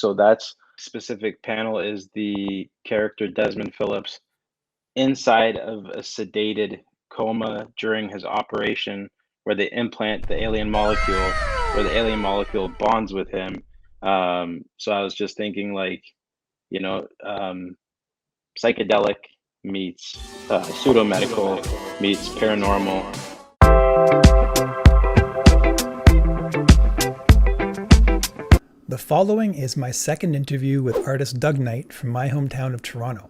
So that's specific panel is the character Desmond Phillips inside of a sedated coma during his operation where they implant the alien molecule, where the alien molecule bonds with him. So I was just thinking like, you know, psychedelic meets pseudo medical meets paranormal. The following is my second interview with artist Doug Knight from my hometown of Toronto.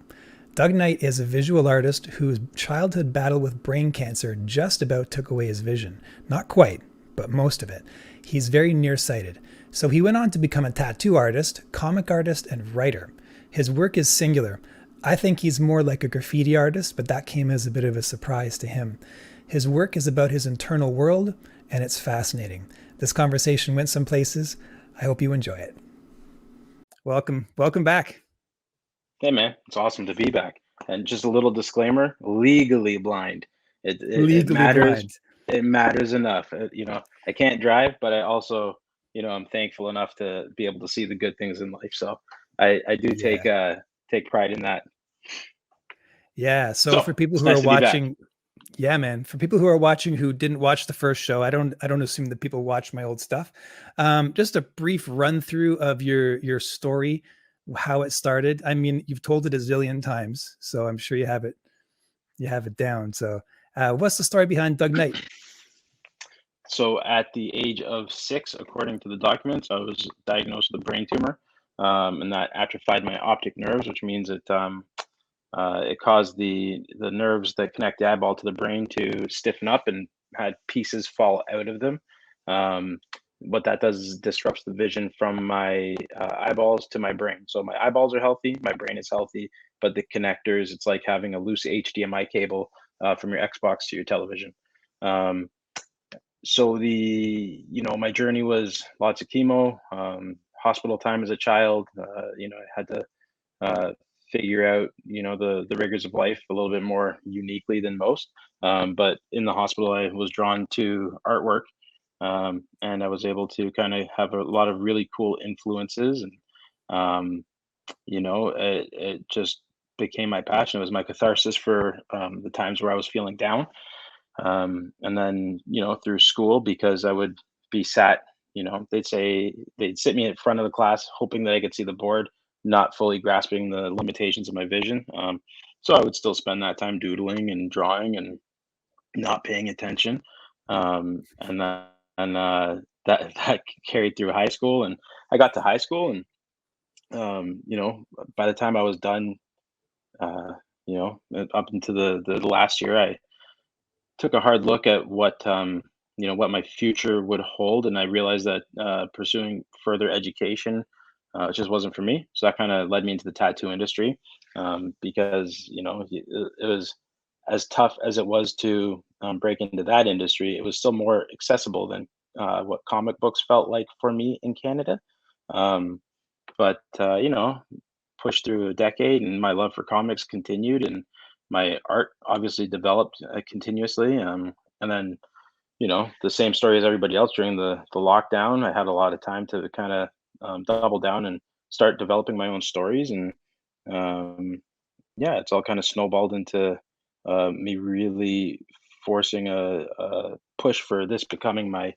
Doug Knight is a visual artist whose childhood battle with brain cancer just about took away his vision. Not quite, but most of it. He's very nearsighted. So he went on to become a tattoo artist, comic artist, and writer. His work is singular. I think he's more like a graffiti artist, but that came as a bit of a surprise to him. His work is about his internal world, and it's fascinating. This conversation went some places. I hope you enjoy it. Welcome back. Hey man, it's awesome to be back. And just a little disclaimer: legally blind. It matters. Blind. It matters enough. I can't drive, but I also, I'm thankful enough to be able to see the good things in life. So I do take pride in that. Yeah. So for people who are watching. Yeah, man. For people who are watching who didn't watch the first show, I don't assume that people watch my old stuff. Just a brief run through of your story, how it started. I mean, you've told it a zillion times, so I'm sure you have it down. So, what's the story behind Doug Knight? So, at the age of 6, according to the documents, I was diagnosed with a brain tumor, and that atrophied my optic nerves, which means it caused the nerves that connect the eyeball to the brain to stiffen up and had pieces fall out of them. What that does is disrupts the vision from my eyeballs to my brain. So my eyeballs are healthy, my brain is healthy, but the connectors, it's like having a loose HDMI cable from your Xbox to your television. So my journey was lots of chemo, hospital time as a child. I had to figure out the rigors of life a little bit more uniquely than most, but in the hospital I was drawn to artwork, and I was able to kind of have a lot of really cool influences, and it just became my passion. It was my catharsis for the times where I was feeling down, and then through school, because I would be sat, they'd sit me in front of the class hoping that I could see the board, not fully grasping the limitations of my vision. So I would still spend that time doodling and drawing and not paying attention. And that carried through high school, and I got to high school, and by the time I was done, up into the last year, I took a hard look at what my future would hold, and I realized that pursuing further education it just wasn't for me. So that kind of led me into the tattoo industry, because it was as tough as it was to break into that industry. It was still more accessible than what comic books felt like for me in Canada. But pushed through a decade, and my love for comics continued, and my art obviously developed continuously. And then the same story as everybody else during the lockdown. I had a lot of time to kind of double down and start developing my own stories, and it's all kind of snowballed into me really forcing a push for this becoming my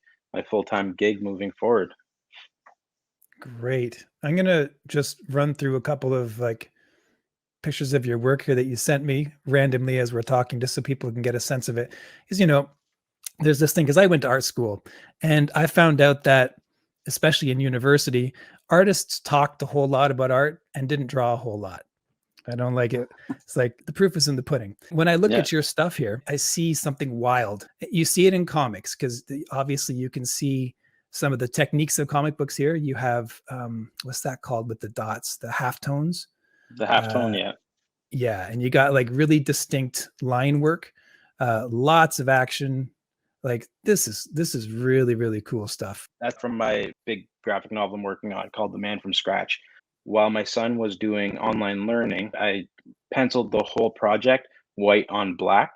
full-time gig moving forward. Great. I'm gonna just run through a couple of pictures of your work here that you sent me randomly as we're talking, just so people can get a sense of it. Because there's this thing, because I went to art school, and I found out that, especially in university, artists talked a whole lot about art and didn't draw a whole lot. I don't like it. It's like the proof is in the pudding. When I look at your stuff here, I see something wild. You see it in comics, because obviously you can see some of the techniques of comic books here. You have, what's that called with the dots? The halftones? The halftone, yeah. Yeah, and you got really distinct line work, lots of action. This is really, really cool stuff. That's from my big graphic novel I'm working on called The Man from Scratch. While my son was doing online learning, I penciled the whole project white on black,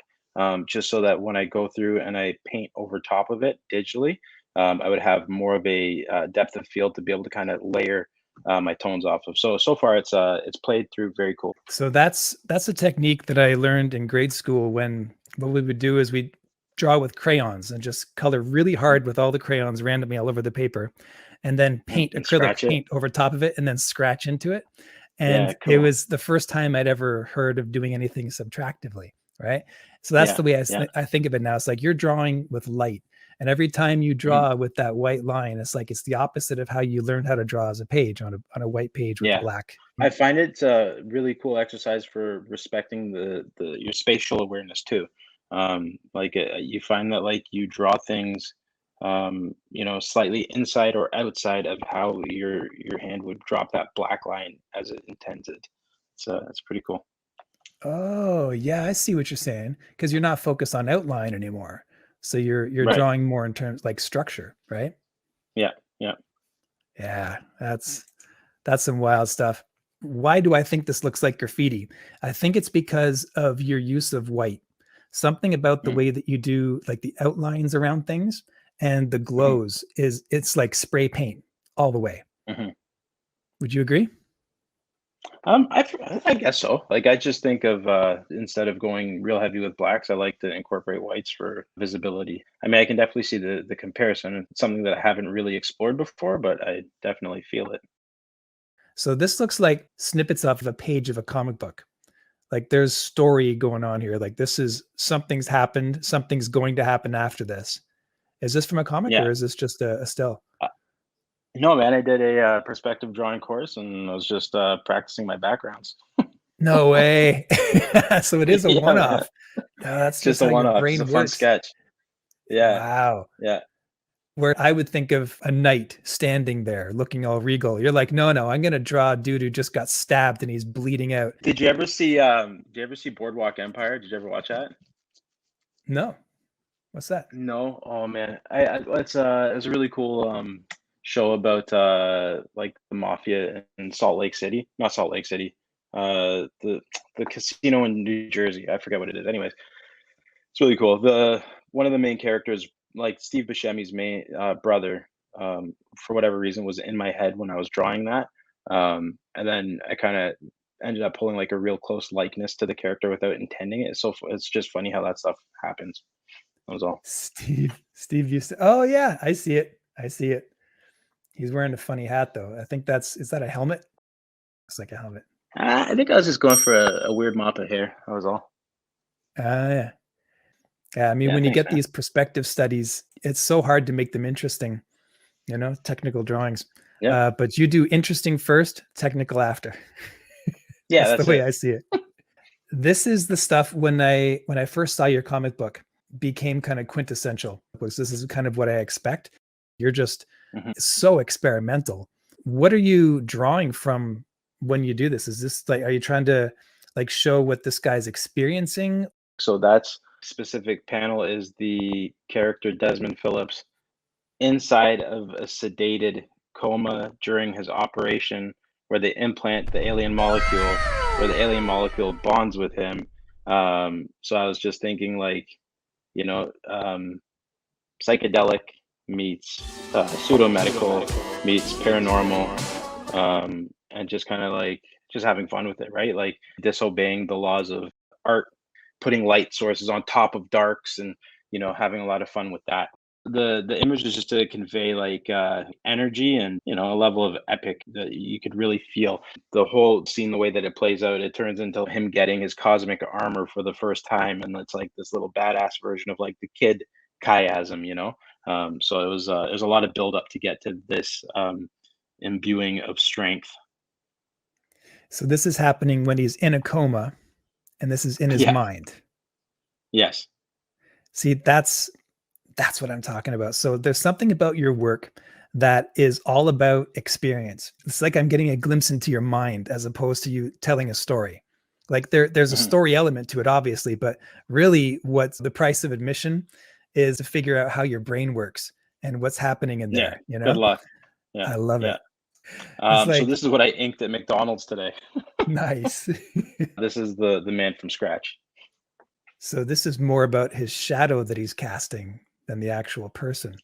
just so that when I go through and I paint over top of it digitally, I would have more of a depth of field to be able to kind of layer my tones off of. So far it's played through very cool. So that's a technique that I learned in grade school, when what we would do is we'd draw with crayons and just color really hard with all the crayons randomly all over the paper, and then paint And acrylic scratch it. paint over top of it and then scratch into it. Yeah, And it cool. was the first time I'd ever heard of doing anything subtractively, right? So that's Yeah, the way yeah, I think of it now. It's like you're drawing with light. And every time you mhm, draw with that white line, it's like it's the opposite of how you learned how to draw as a page on a white page with yeah. black. I find it's a really cool exercise for respecting the your spatial awareness too. Like you find that like you draw things, slightly inside or outside of how your hand would drop that black line as it intended. So it's pretty cool. Oh, yeah, I see what you're saying. Because you're not focused on outline anymore. So you're Right. drawing more in terms like structure, right? Yeah. Yeah. Yeah, that's some wild stuff. Why do I think this looks like graffiti? I think it's because of your use of white. Something about the Mm, way that you do like the outlines around things and the mhm, glows is it's like spray paint all the way. mhm. Would you agree? I guess so. Like, I just think of instead of going real heavy with blacks, I like to incorporate whites for visibility. I mean, I can definitely see the comparison. It's something that I haven't really explored before, but I definitely feel it. So this looks like snippets off of a page of a comic book. Like there's story going on here. Like this is something's happened, something's going to happen after this. Is this from a comic Yeah. or is this just a still? Uh, no, man, I did a perspective drawing course, and I was just practicing my backgrounds. No way. So it is a Yeah, man. one-off. No, that's just Just a how your one-off, just a brain fun works. sketch. Yeah, Wow. yeah. Where I would think of a knight standing there looking all regal. You're like, no, no, I'm gonna draw a dude who just got stabbed and he's bleeding out. Did you ever see Boardwalk Empire? Did you ever watch that? No, what's that? No, oh man, it's a really cool show about like the mafia in Salt Lake City, not Salt Lake City, the casino in New Jersey. I forget what it is. Anyways, it's really cool. The one of the main characters, like Steve Buscemi's main brother, for whatever reason, was in my head when I was drawing that, and then I kind of ended up pulling like a real close likeness to the character without intending it. It's just funny how that stuff happens. That was all. Steve used to, oh yeah, I see it. I see it. He's wearing a funny hat though. I think is that a helmet? Looks like a helmet. I think I was just going for a weird mop of hair. That was all. Yeah. Yeah, I mean, Yeah, when you thanks, get man. these perspective studies, it's so hard to make them interesting, technical drawings. Yep. But you do interesting first, technical after. Yeah, That's the that's way it. I see it. This is the stuff when I first saw your comic book became kind of quintessential. Was this is kind of what I expect. You're just Mhm. so experimental. What are you drawing from when you do this? Is this like, are you trying to like show what this guy's experiencing? So that's specific panel is the character Desmond Phillips inside of a sedated coma during his operation, where they implant the alien molecule, where the alien molecule bonds with him. So I was just thinking, like, you know, psychedelic meets pseudo medical meets paranormal, and just kind of like just having fun with it, right? Like disobeying the laws of art, putting light sources on top of darks, and having a lot of fun with that. The image is just to convey like energy and a level of epic that you could really feel. The whole scene, the way that it plays out, it turns into him getting his cosmic armor for the first time, and it's like this little badass version of like the kid chiasm. So there's a lot of build up to get to this imbuing of strength. So this is happening when he's in a coma and this is in his Yeah. mind. Yes. See, that's what I'm talking about. So there's something about your work that is all about experience. It's like I'm getting a glimpse into your mind as opposed to you telling a story. Like there's a Mhm. story element to it, obviously, but really what's the price of admission is to figure out how your brain works and what's happening in Yeah. there, Good luck. Yeah. I love Yeah. it. It's So like this is what I inked at McDonald's today. nice. This is the man from scratch. So this is more about his shadow that he's casting than the actual person.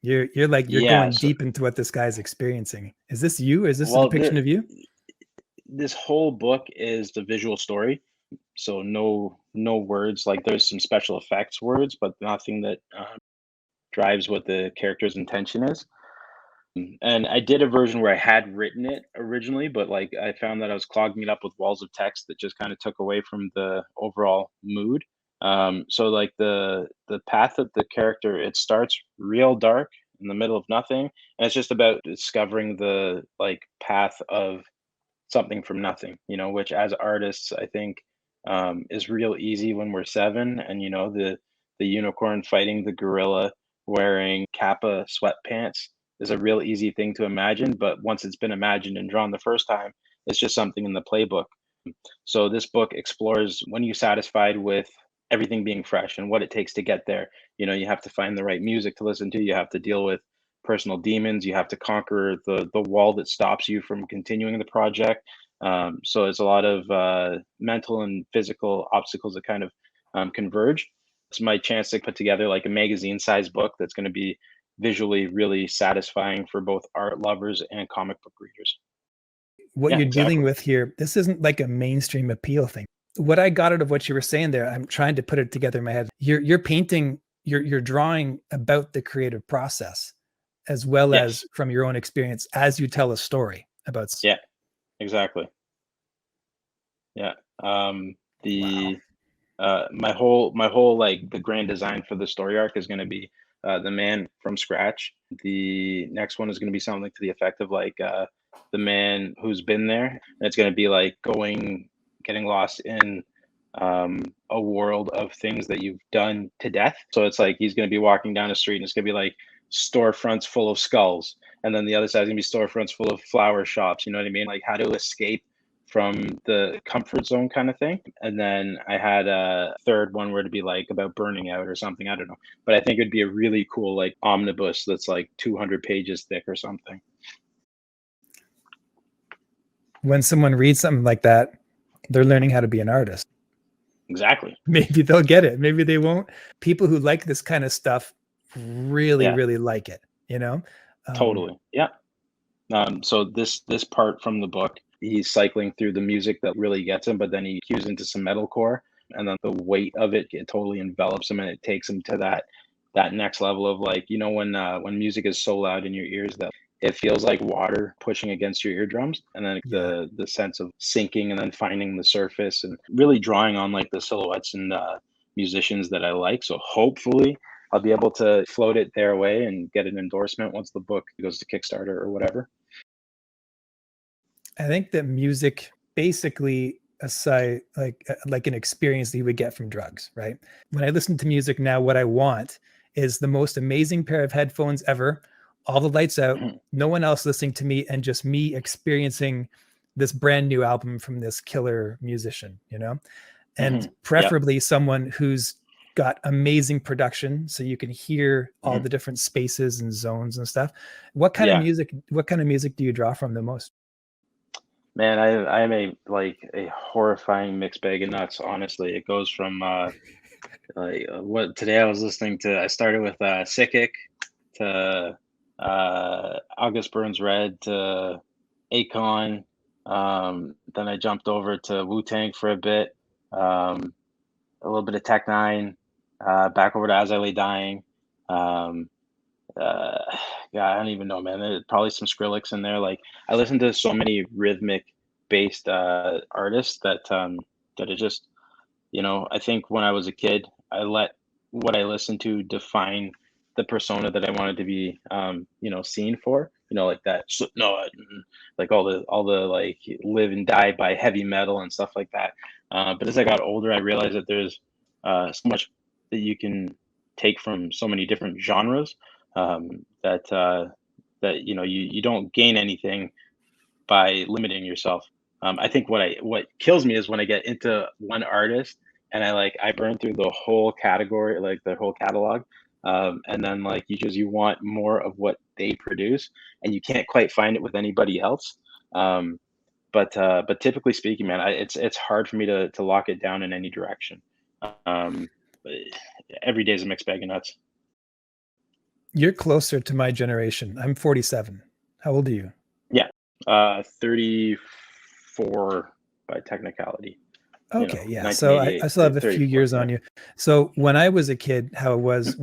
You're like you're Yeah. going So, deep into what this guy's experiencing. Is this you? Is this a well, depiction of you? this whole book is the visual story. So no words. Like there's some special effects words, but nothing that drives what the character's intention is. And I did a version where I had written it originally, but like I found that I was clogging it up with walls of text that just kind of took away from the overall mood. So like the path of the character, it starts real dark in the middle of nothing, and it's just about discovering the like path of something from nothing, which as artists, I think is real easy when we're seven. And the unicorn fighting the gorilla wearing Kappa sweatpants is a real easy thing to imagine. But once it's been imagined and drawn the first time, it's just something in the playbook. So this book explores when you're satisfied with everything being fresh and what it takes to get there. You have to find the right music to listen to. You have to deal with personal demons. You have to conquer the wall that stops you from continuing the project. So it's a lot of mental and physical obstacles that kind of converge. It's my chance to put together like a magazine-sized book that's going to be visually really satisfying for both art lovers and comic book readers. What Yeah, you're dealing exactly. with here, this isn't like a mainstream appeal thing. What I got out of what you were saying there, I'm trying to put it together in my head. You're painting, you're drawing about the creative process as well as Yes. from your own experience as you tell a story about. Yeah, exactly. Yeah. Wow. The my whole like the grand design for the story arc is going to be the man from scratch. The next one is going to be something to the effect of like the man who's been there. And it's going to be like getting lost in a world of things that you've done to death. So it's like he's going to be walking down the street and it's going to be like storefronts full of skulls, and then the other side is going to be storefronts full of flower shops. You know what I mean? Like how to escape from the comfort zone kind of thing. And then I had a third one where to be like about burning out or something. I don't know. But I think it'd be a really cool like omnibus that's like 200 pages thick or something. When someone reads something like that, they're learning how to be an artist. Exactly. Maybe they'll get it. Maybe they won't. People who like this kind of stuff really, Yeah, really like it, you know? Um, totally. Yeah. So this part from the book, he's cycling through the music that really gets him, but then he cues into some metalcore, and then the weight of it totally envelops him, and it takes him to that next level of like when music is so loud in your ears that it feels like water pushing against your eardrums, and then yeah. the sense of sinking and then finding the surface, and really drawing on like the silhouettes and musicians that I like. So hopefully I'll be able to float it their way and get an endorsement once the book goes to Kickstarter or whatever. I think that music basically aside like an experience that you would get from drugs, right? When I listen to music now, what I want is the most amazing pair of headphones ever, all the lights out, Mhm, no one else listening to me, and just me experiencing this brand new album from this killer musician, you know? And mhm. Yep. preferably someone who's got amazing production so you can hear all Mhm. the different spaces and zones and stuff. Yeah. What kind of music do you draw from the most? Man, I'm a horrifying mixed bag of nuts, honestly. It goes from what today I was listening to. I started with Sickick to August Burns Red to Akon. Then I jumped over to Wu Tang for a bit. Um, a little bit of Tech Nine. Back over to As I Lay Dying. Um, uh, yeah, I don't even know, man. There's probably some Skrillex in there. Like I listen to so many rhythmic based artists that it just I think when I was a kid, I let what I listened to define the persona that I wanted to be seen for. Like that Slipknot and like all the like live and die by heavy metal and stuff like that. But as I got older, I realized that there's so much that you can take from so many different genres that you don't gain anything by limiting yourself. I think what kills me is when I get into one artist and I burn through the whole category, like the whole catalog, and then like you want more of what they produce, and you can't quite find it with anybody else. Um, but typically speaking, man, it's hard for me to lock it down in any direction. Um, every day is a mixed bag of nuts. You're closer to my generation. I'm 47. How old are you? Yeah, 34 by technicality. Okay, yeah. So I 1988 still to have a few 34. years Yeah. on you. So when I was a kid, how it was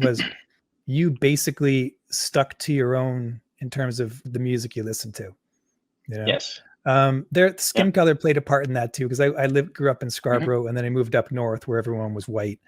you basically stuck to your own in terms of the music you listened to, you know? Yes. Their Yeah. skin color played a part in that too, because I grew up in Hmm. Scarborough and then I moved up north where everyone was white,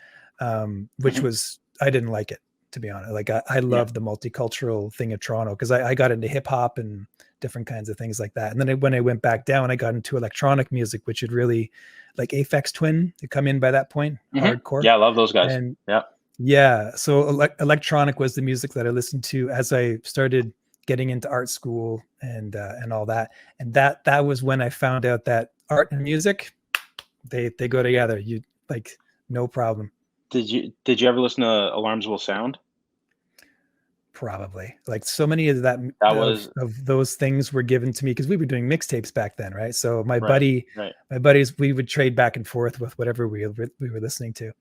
which Hmm. was, I didn't like it, to be honest. Like I Yeah. love the multicultural thing of Toronto because I got into hip hop and different kinds of things like that. And then when I went back down, I got into electronic music, which had really, like Aphex Twin had come in by that point, Hmm. hardcore. Yeah, I love those guys. And Yeah. yeah, so electronic was the music that I listened to as I started getting into art school and all that. And that was when I found out that art and music, they go together. You like no problem. Did you ever listen to Alarms Will Sound? Probably like so many of that That was of those things were given to me because we were doing mixtapes back then, right? So right. Right. my buddies, we would trade back and forth with whatever we were listening to.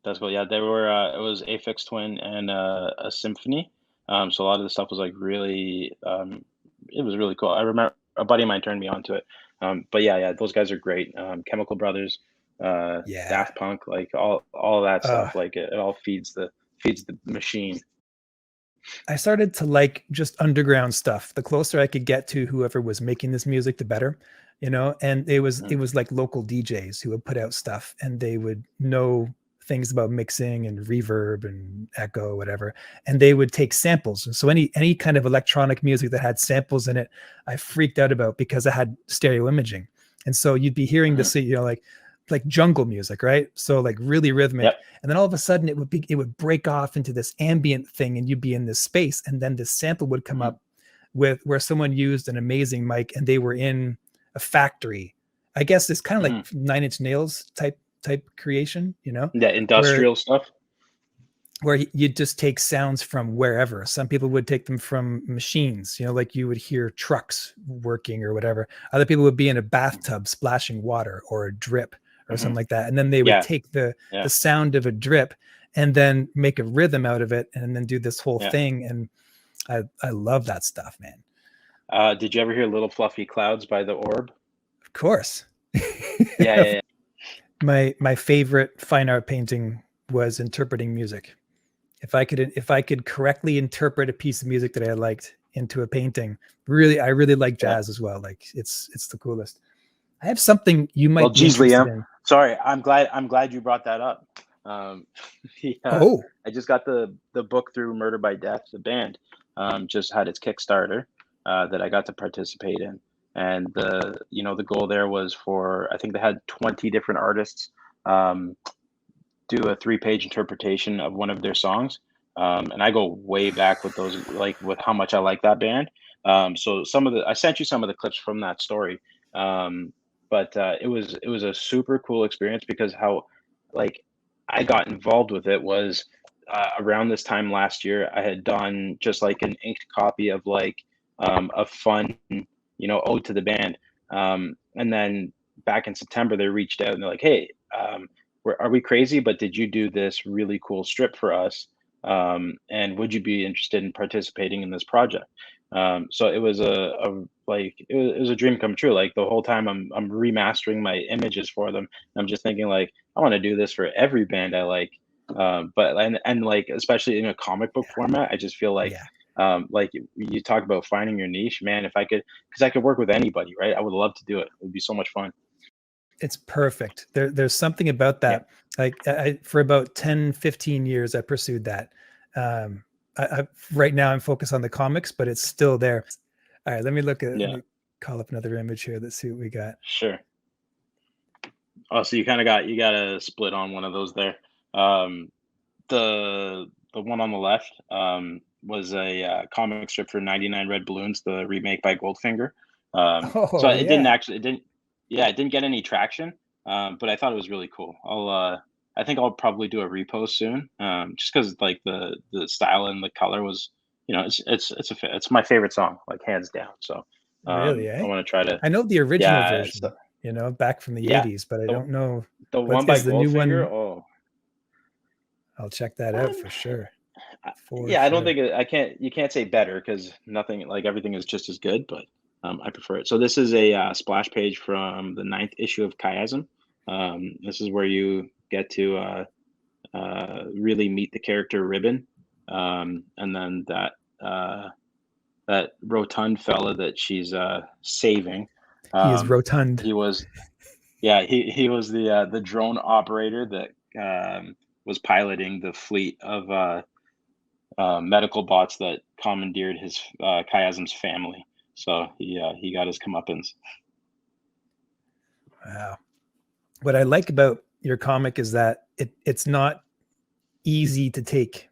That's cool. Yeah, they were. It was Aphex Twin and a symphony. So a lot of the stuff was like really. It was really cool. I remember a buddy of mine turned me on to it. But yeah, yeah, those guys are great. Chemical Brothers, Yeah. Daft Punk, like all that Uh, stuff. Like it all feeds the machine. I started to like just underground stuff. The closer I could get to whoever was making this music, the better, you know. And it Mm, was like local DJs who would put out stuff, and they would know things about mixing and reverb and echo, whatever. And they would take samples. And so any kind of electronic music that had samples in it, I freaked out about because I had stereo imaging. And so you'd be hearing mhm. this, you know, like jungle music, right? So like really rhythmic, Yep. and then all of a sudden it would break off into this ambient thing and you'd be in this space, and then this sample would come Hmm. up with where someone used an amazing mic and they were in a factory. I guess it's kind of Hmm. like Nine Inch Nails type creation, you know, Yeah, where industrial stuff. you just take sounds from wherever. Some people would take them from machines, you know, like you would hear trucks working or whatever. Other people would be in a bathtub splashing water or a drip or Hmm. something like that. And then they would Yeah. take the Yeah. sound of a drip and then make a rhythm out of it and then do this whole Yeah. thing. And I love that stuff, man. Did you ever hear Little Fluffy Clouds by the Orb? Of course. Yeah. Yeah. Yeah. My favorite fine art painting was interpreting music. If I could correctly interpret a piece of music that I liked into a painting, really I really like Yeah. jazz as well. Like it's the coolest. I have something you Well, might be geez, interested Liam. in. Sorry, I'm glad you brought that up. Um, yeah, Oh, I just got the book through Murder by Death. The band just had its Kickstarter that I got to participate in, and the goal there was for, I think they had 20 different artists um, do a 3-page interpretation of one of their songs. And I go way back with those, like with how much I like that band. So I sent you some of the clips from that story. Um, but it was a super cool experience because how like I got involved with it was around this time last year. I had done just like an inked copy of like a fun, ode to the band. And then back in September, they reached out and they're like, "Hey, are we crazy? But did you do this really cool strip for us? And would you be interested in participating in this project?" So it was it was a dream come true. Like the whole time I'm remastering my images for them. I'm just thinking like I want to do this for every band I like. But like especially in a comic book format, I just feel yeah. like you talk about finding your niche, man. If I could, because I could work with anybody, right? I would love to do it. It would be so much fun. It's perfect. There's something about Yeah. that. Like for about 10, 15 years, I pursued that. Um, right now I'm focused on the comics, but it's still there. All right, let Yeah. me call up another image here. Let's see what we got. Sure. Oh, so you got a split on one of those there. Um, the one on the left was a comic strip for 99 Red Balloons, the remake by Goldfinger. So Oh it didn't yeah. actually, it didn't, yeah, it didn't get any traction. But I thought it was really cool. I think I'll probably do a repost soon. Just because like the style and the color was, it's my favorite song, like hands down. So, Really, I eh? want to try to, I know the original yeah, it's version, you know, back from the yeah, 80s, but I the don't know the what one by is the new Goldfinger. one. Oh, I'll check that out um, for sure. For Yeah, I don't sure. think you can't say better because nothing like everything is just as good, but I prefer it. So this is a splash page from the ninth issue of Chiasm. This is where you get to really meet the character Ribbon, and then that rotund fella that she's saving. He is Um, rotund. he was Yeah, he was the drone operator that was piloting the fleet of medical bots that commandeered his Chiasm's family. So he got his comeuppance. Wow. What I like about your comic is that it's not easy to take.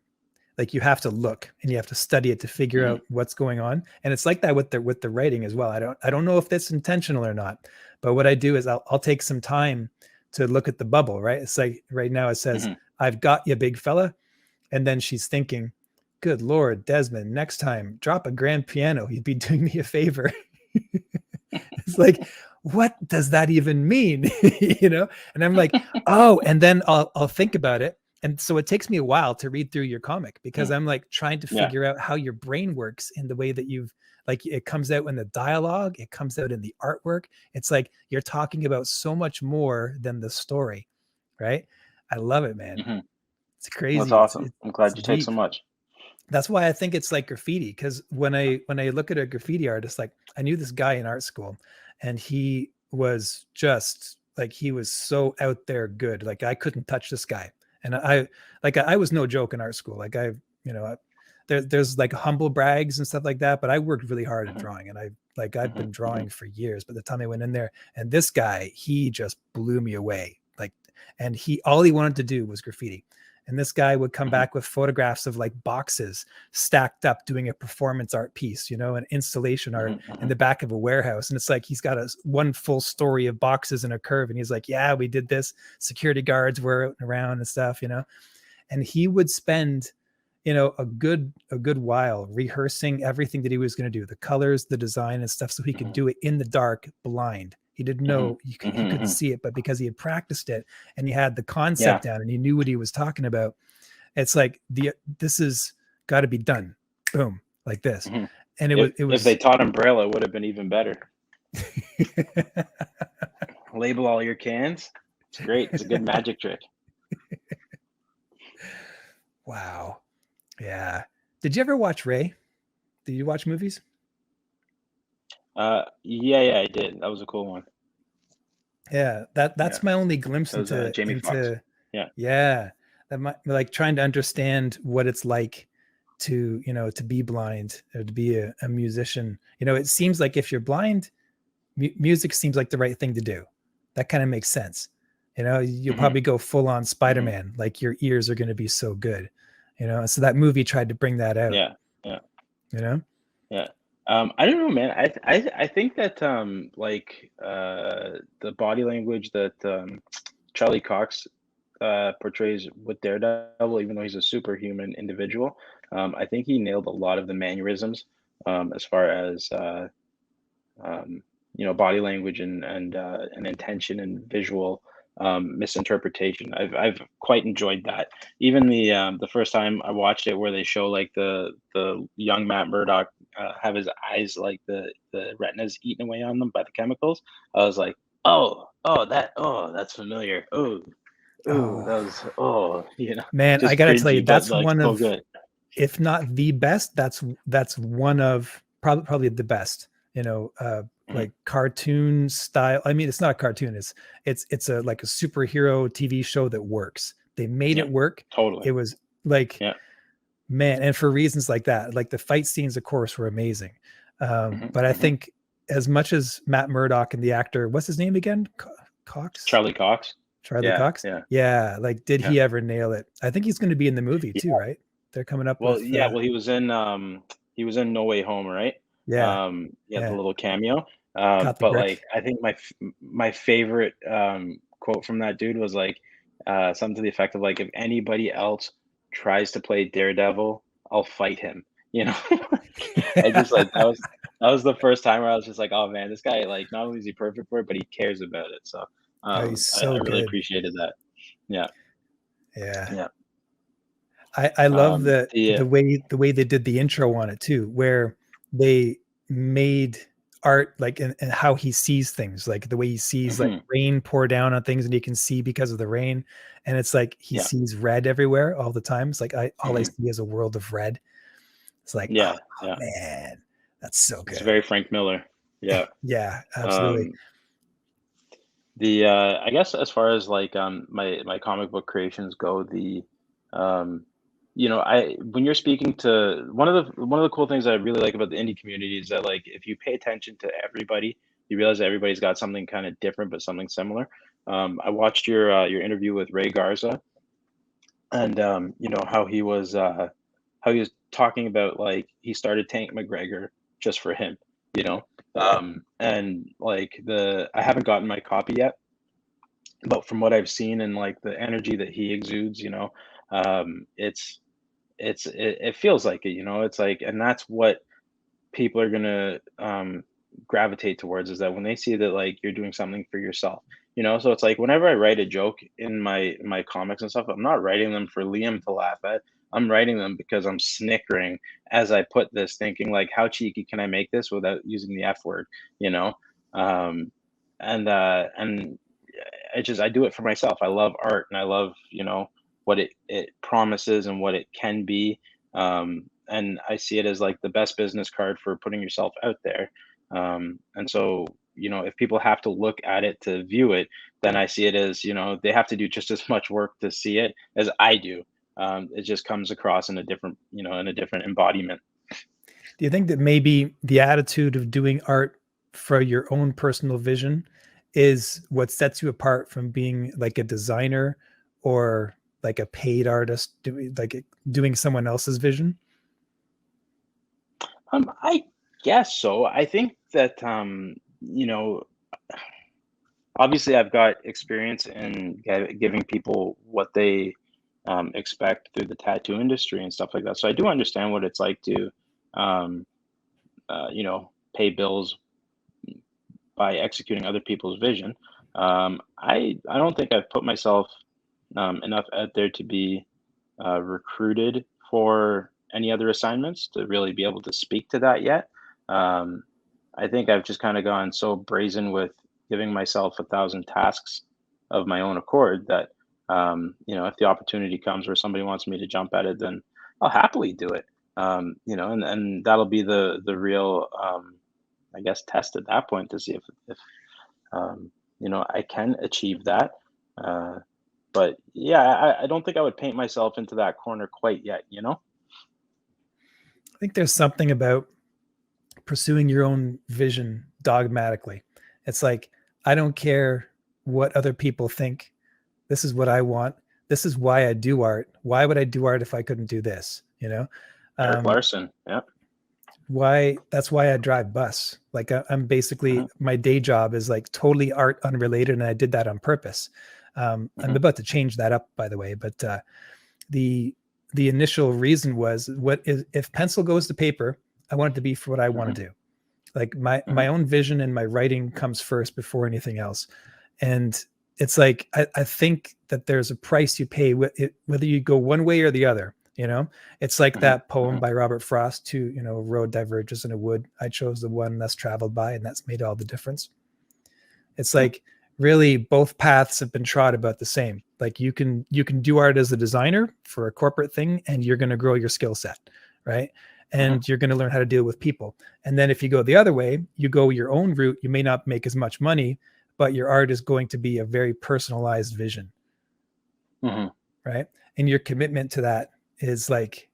Like you have to look and you have to study it to figure Hmm. out what's going on. And it's like that with the writing as well. I don't know if that's intentional or not, but what I do is I'll take some time to look at the bubble, right? It's like right now it says, Hmm. "I've got you, big fella." And then she's thinking, "Good Lord, Desmond, next time drop a grand piano. You'd be doing me a favor." It's like, what does that even mean? You know? And I'm like, oh, and then I'll think about it. And so it takes me a while to read through your comic because I'm like trying to Yeah. figure out how your brain works in the way that you've like it comes out in the dialogue, it comes out in the artwork. It's like you're talking about so much more than the story, right? I love it, man. Hmm. It's That's crazy. awesome. I'm It's glad you take so deep. much. That's why I think it's like graffiti. Because when I look at a graffiti artist, like I knew this guy in art school, and he was just like he was so out there good. Like I couldn't touch this guy, and I was no joke in art school. Like there's like humble brags and stuff like that, but I worked really hard at Hmm. drawing, and I'd Hmm. been Hmm. drawing for years. But the time I went in there, and this guy, he just blew me away. Like, and he all he wanted to do was graffiti. And this guy would come Hmm. back with photographs of like boxes stacked up doing a performance art piece, an installation art Hmm. in Hmm. the back of a warehouse. And it's like he's got one full story of boxes in a curve. And he's like, yeah, we did this. Security guards were out and around and stuff. And he would spend a good while rehearsing everything that he was going to do, the colors, the design and stuff, so he could do it in the dark blind. He didn't Hmm. know he couldn't Hmm. see it, but because he had practiced it and he had the Yeah. concept down and he knew what he was talking about, it's like this is got to be done, boom, like this. Hmm. And it was it If they was taught Umbrella, it would have been even better. Label all your cans. It's great. It's a good magic trick. wow. Yeah. Did you ever watch Ray? Did you watch movies? Yeah, I did. That was a cool one. Yeah, Yeah, that's my only glimpse that was Jamie Foxx. into Yeah. yeah, that might like trying to understand what it's like to be blind or to be a musician. It seems like if you're blind, music seems like the right thing to do. That kind of makes sense. You'll Hmm. probably go full on Hmm. Spider-Man, like your ears are going to be so good. So that movie tried to bring that out, Yeah. Yeah. you know? Yeah. I don't know, man. I think that the body language that Charlie Cox portrays with Daredevil, even though he's a superhuman individual, I think he nailed a lot of the mannerisms as far as body language and intention and visual misinterpretation. I've quite enjoyed that. Even the first time I watched it, where they show like the young Matt Murdock have his eyes like the retinas eaten away on them by the chemicals. I was like, that's familiar. Oh, That was man, I just got to tell you, cringy, but that's like one so of, good. if not the best, that's one of probably the best. Hmm. Like cartoon style. I mean, it's not a cartoon. It's a like a superhero TV show that works. They made Yeah, it work. totally. It was like, Yeah. man, and for reasons like that, like the fight scenes, of course, were amazing. Hmm. But I Hmm. think as much as Matt Murdock and the actor, what's his name again? Cox, Charlie Cox. Charlie Yeah, Cox. yeah, Yeah, like did yeah. he ever nail it? I think he's going to be in the movie too, right? They're coming up Well, with yeah, well, he was in No Way Home, right? yeah, He had the yeah, little cameo. caught the But brick. like, I think my favorite quote from that dude was like something to the effect of like, if anybody else tries to play Daredevil, I'll fight him. You know, I just like that was the first time where I was just like, oh man, this guy like not only is he perfect for it, but he cares about it. So Oh, he's I so really good. appreciated that. Yeah, Yeah. yeah. I love The the way they did the intro on it too, where they made art like and how he sees things, like the way he sees like mhm, rain pour down on things and he can see because of the rain. And it's like he yeah, sees red everywhere all the time. It's like all I mhm, see is a world of red. It's like, oh yeah, yeah. man, that's so It's good. very Frank Miller. Yeah. Yeah, absolutely. Um, I guess as far as like my comic book creations go, um I when you're speaking to one of the cool things I really like about the indie community is that like if you pay attention to everybody, you realize that everybody's got something kind of different but something similar. I watched your interview with Ray Garza, and how he was talking about like he started Tank McGregor just for him, you know. And like the I haven't gotten my copy yet, but from what I've seen and like the energy that he exudes, it feels like it, it's like, and that's what people are gonna gravitate towards, is that when they see that like you're doing something for yourself, so it's like whenever I write a joke in my comics and stuff, I'm not writing them for Liam to laugh at. I'm writing them because I'm snickering as I put this, thinking like, how cheeky can I make this without using the F word, you know um and I do it for myself. I love art, and I love, what it promises and what it can be. And I see it as like the best business card for putting yourself out there. And so, if people have to look at it to view it, then I see it as, they have to do just as much work to see it as I do. It just comes across in a different, in a different embodiment. Do you think that maybe the attitude of doing art for your own personal vision is what sets you apart from being like a designer or like a paid artist doing someone else's vision? I guess so. I think that, obviously I've got experience in giving people what they expect through the tattoo industry and stuff like that. So I do understand what it's like to, um, pay bills by executing other people's vision. I don't think I've put myself enough out there to be recruited for any other assignments to really be able to speak to that yet. Um, I think I've just kind of gone so brazen with giving myself 1,000 tasks of my own accord that, if the opportunity comes where somebody wants me to jump at it, then I'll happily do it. And that'll be the real, I guess, test at that point to see if I can achieve that. Uh, but yeah, I don't think I would paint myself into that corner quite yet. I think there's something about pursuing your own vision dogmatically. It's like, I don't care what other people think. This is what I want. This is why I do art. Why would I do art if I couldn't do this? Eric Um, Larson. Yeah. why that's why I drive bus. Like I'm basically, Hmm. my day job is like totally art unrelated, and I did that on purpose. I'm Hmm. about to change that up, by the way, but the the initial reason was, what is, if pencil goes to paper, I want it to be for what I want Hmm. to do. Like my Hmm. own vision and my writing comes first before anything else. And it's like, I think that there's a price you pay whether you go one way or the other. It's like Hmm. that poem Hmm. by Robert Frost, to road diverges in a wood, I chose the one less traveled by, and that's made all the difference. It's Yeah. like, really, both paths have been trod about the same. Like you can do art as a designer for a corporate thing, and you're going to grow your skill set, right? Hmm. And you're going to learn how to deal with people. And then if you go the other way, you go your own route, you may not make as much money, but your art is going to be a very personalized vision, Hmm. right? And your commitment to that is like,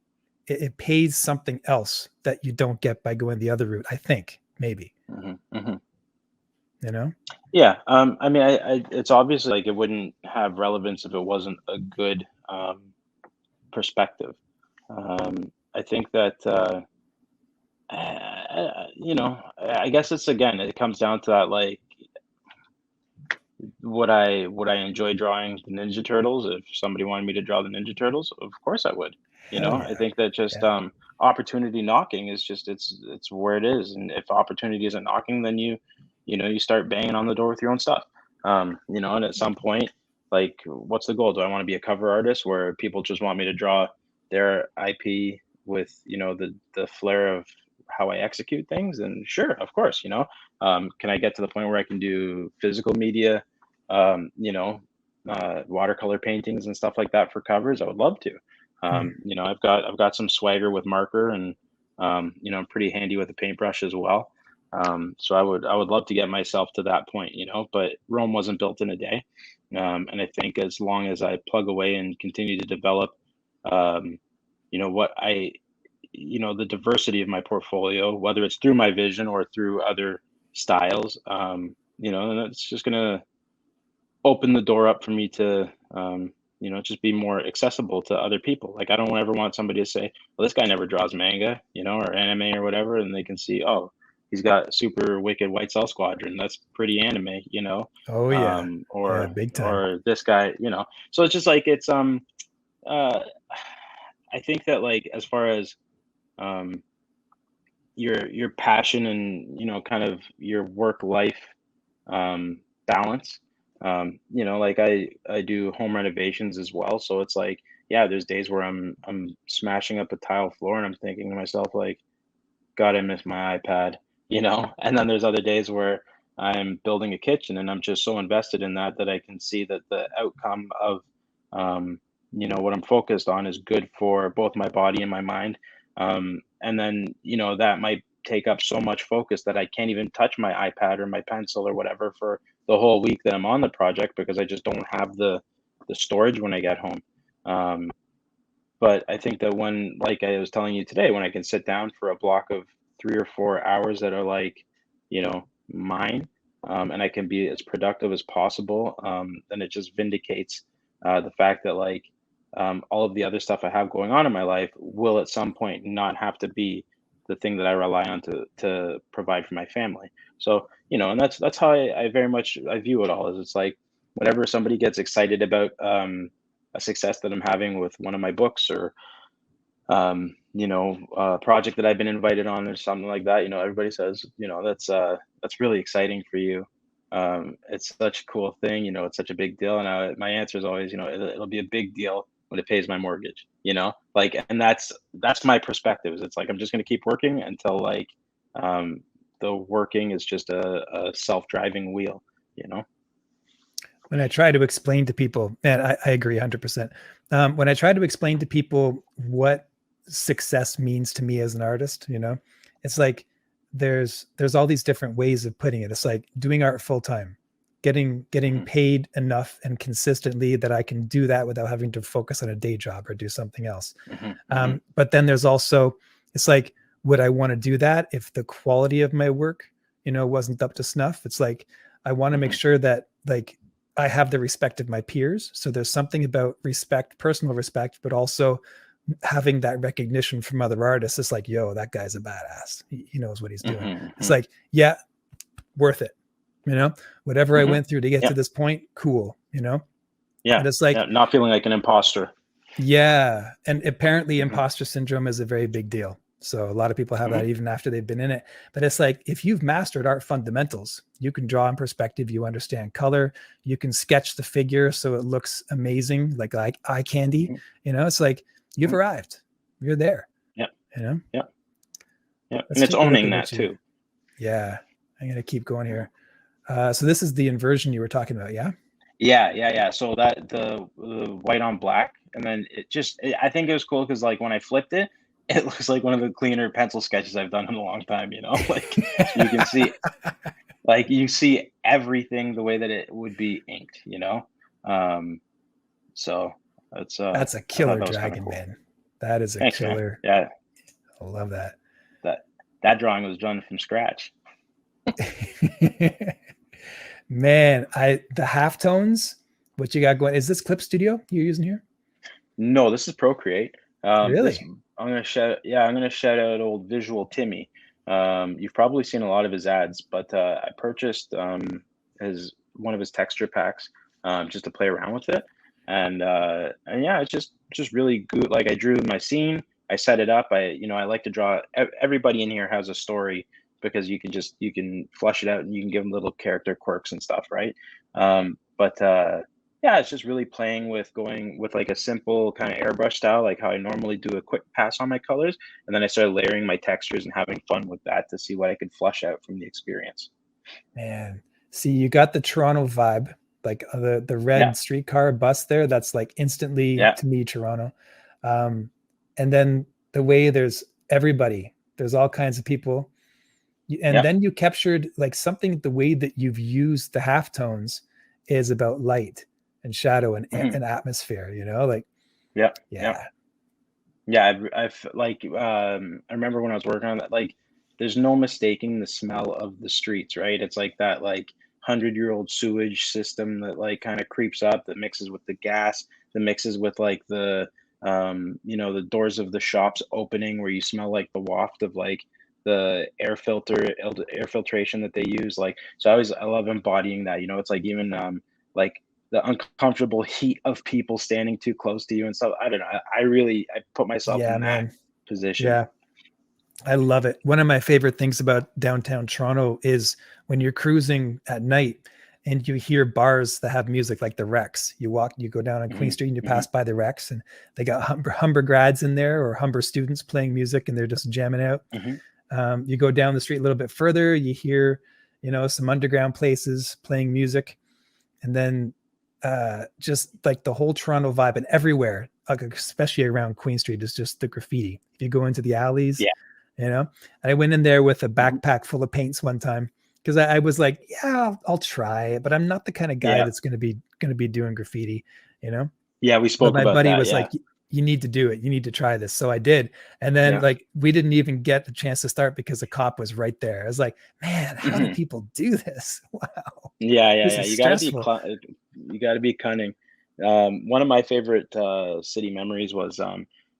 it pays something else that you don't get by going the other route, I think, maybe, Hmm. Hmm. you know? Yeah. I mean, it's obviously like it wouldn't have relevance if it wasn't a good perspective. I think that, I guess it's, again, it comes down to that, like, would I enjoy drawing the Ninja Turtles? If somebody wanted me to draw the Ninja Turtles, of course I would. Hell I yeah. think that just, Yeah. opportunity knocking is just, it's where it is, and if opportunity isn't knocking, then you start banging on the door with your own stuff. And at some point, like, what's the goal? Do I want to be a cover artist where people just want me to draw their IP with, the flair of how I execute things, and sure, of course, can I get to the point where I can do physical media, um, you know, watercolor paintings and stuff like that for covers? I would love to. Mm. I've got some swagger with marker, and I'm pretty handy with a paintbrush as well. So I would love to get myself to that point, but Rome wasn't built in a day. And I think as long as I plug away and continue to develop, um, what the diversity of my portfolio, whether it's through my vision or through other styles, and that's just gonna open the door up for me to, just be more accessible to other people. Like I don't ever want somebody to say, "Well, this guy never draws manga, or anime or whatever," and they can see, "Oh, he's got super wicked White Cell Squadron. That's pretty anime," Oh yeah. Yeah, or big time. this guy, So it's just like uh, I think that like as far as um, your passion and kind of your work life balance. Like I do home renovations as well, so it's like, yeah, there's days where I'm smashing up a tile floor and I'm thinking to myself like, God, I miss my iPad, and then there's other days where I'm building a kitchen and I'm just so invested in that I can see that the outcome of what I'm focused on is good for both my body and my mind. And then that might take up so much focus that I can't even touch my iPad or my pencil or whatever for the whole week that I'm on the project because I just don't have the storage when I get home. Um, but I think that when, like I was telling you today, when I can sit down for a block of 3 or 4 hours that are like, mine, and I can be as productive as possible, then it just vindicates the fact that like all of the other stuff I have going on in my life will at some point not have to be the thing that I rely on to provide for my family. So, and that's how I very much I view it all. Is it's like whenever somebody gets excited about a success that I'm having with one of my books or a project that I've been invited on or something like that, everybody says, that's really exciting for you. It's such a cool thing, it's such a big deal. And my answer is always, it'll be a big deal when it pays my mortgage, like, and that's my perspective. Is it's like I'm just going to keep working until like um, the working is just a self-driving wheel, you know. When I try to explain to people, and I agree 100%. When I try to explain to people what success means to me as an artist, it's like there's all these different ways of putting it. It's like doing art full time, getting Mhm, paid enough and consistently that I can do that without having to focus on a day job or do something else. mhm, mhm, But then there's also, it's like, would I want to do that if the quality of my work, wasn't up to snuff? It's like, I want to make mhm, sure that like I have the respect of my peers. So there's something about respect, personal respect, but also having that recognition from other artists. It's like, yo, that guy's a badass. He knows what he's doing. mhm, It's mhm, like, yeah, worth it. Whatever I mhm. went through to get Yeah, to this point, cool. yeah, And it's like, yeah. Not feeling like an imposter. yeah. And apparently Mhm, imposter syndrome is a very big deal. So a lot of people have mhm, that even after they've been in it. But it's like, if you've mastered art fundamentals, you can draw in perspective, you understand color, you can sketch the figure so it looks amazing, like eye candy. mhm, It's like you've mhm. arrived. You're there. Yeah, You know, yeah, yeah. let's And it's take a look owning at that what you, too. yeah. I'm gonna keep going Yeah. here. So this is the inversion you were talking about, yeah? Yeah, yeah, yeah. So that the white on black, and then I think it was cool because like when I flipped it, it looks like one of the cleaner pencil sketches I've done in a long time. Like you can see, like you see everything the way that it would be inked. Um, so that's That's a I thought killer that was kind of dragon, cool. man. That is a Thanks, man. killer. Yeah, I love that. that that drawing was done from scratch. Man, the halftones, what you got going? Is this Clip Studio you're using here? No, this is Procreate. This Really? I'm gonna shout out old Visual Timmy. You've probably seen a lot of his ads, but I purchased his one of his texture packs just to play around with it, and yeah, it's just really good. Like I drew my scene, I set it up. I like to draw. Everybody in here has a story because you can flush it out and you can give them little character quirks and stuff, right? But Yeah, it's just really playing with going with like a simple kind of airbrush style, like how I normally do a quick pass on my colors. And then I started layering my textures and having fun with that to see what I could flush out from the experience. Man, see, you got the Toronto vibe, like the Yeah. red streetcar bus there. That's like instantly Yeah. to me Toronto. Um, and then the way there's everybody, there's all kinds of people, and Yeah. then you captured like something. The way that you've used the halftones is about light and shadow and Hmm. an atmosphere. You know, like Yeah. Yeah. yeah, Yeah. I've like, I remember when I was working on that, like, there's no mistaking the smell of the streets, right? It's like that, like, 100-year-old sewage system that like kind of creeps up, that mixes with the gas, that mixes with like the doors of the shops opening where you smell like the waft of like the air filtration that they use. Like, so I love embodying that. It's like even like the uncomfortable heat of people standing too close to you and stuff. I don't know. I put myself yeah, in that man, position. yeah. I love it. One of my favorite things about downtown Toronto is when you're cruising at night and you hear bars that have music like the Rex. You go down on Queen Hmm. Street and you Hmm. pass by the Rex, and they got Humber grads in there or Humber students playing music, and they're just jamming out. Hmm. You go down the street a little bit further, you hear, some underground places playing music, and then just like the whole Toronto vibe, and everywhere, like especially around Queen Street, is just the graffiti. If you go into the alleys, Yeah. and I went in there with a Hmm. backpack full of paints one time because I was like, yeah, I'll try it, but I'm not the kind of guy Yeah. that's going to be doing graffiti, you know. Yeah. We But spoke my about buddy that. was Yeah. like, you need to do it. You need to try this. So I did. And then Yeah. like we didn't even get the chance to start because a cop was right there. I was like, man, how do Hmm. people do this? Wow. Yeah. Yeah. This Yeah. is stressful. You got to be cunning. One of my favorite city memories was